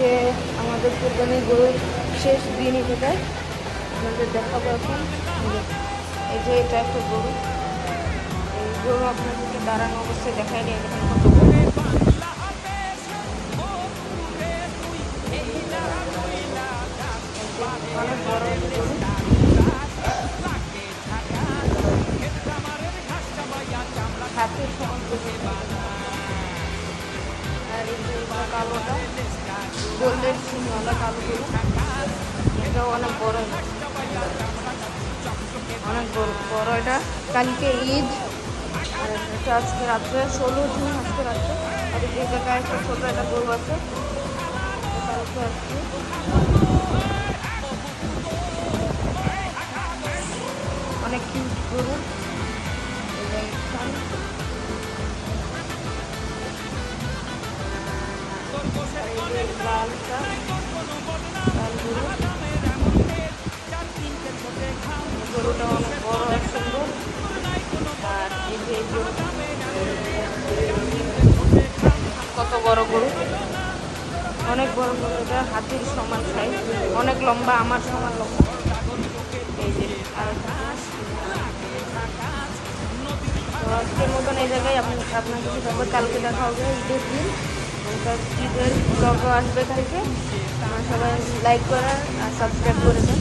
আজকে আমাদের কোরবানির গরুর শেষ দিন এটাই আমাদের দেখাবো এখন। এই যে এটা একটা গরু, এই গরু আপনাদেরকে দাঁড়ানো অবস্থায় দেখাই নিয়ে দেখেন কত বড়। অনেক বড় গরু, হাতের সমান গরু। আর এই যে কালোটা গোল্ডেন সিংওয়ালা কালো গরু, এটাও অনেক বড়, অনেক বড়। এটা কালকে ঈদ, আর এটা আজকে রাত্রে 16 জুন আজকে রাত্রে। আর এই জায়গায় একটা ছোটো একটা গরু আছে, কালকে আসছে। অনেক কিউট গরু। লালটা লাল গরু, গরুটা অনেক বড় আর সুন্দর। আর এই যে কত বড় গরু, অনেক বড় গরু। এটা হাতির সমান সাইজ, অনেক লম্বা, আমার সমান লম্বা। এই যে আর আজকের মতন এই জায়গায় আপনার কিছু থাকবে। কালকে দেখা হবে ঈদের দিন, ঈদের ব্লগও আসবে কালকে। সবাই লাইক করার আর সাবস্ক্রাইব করে দেন।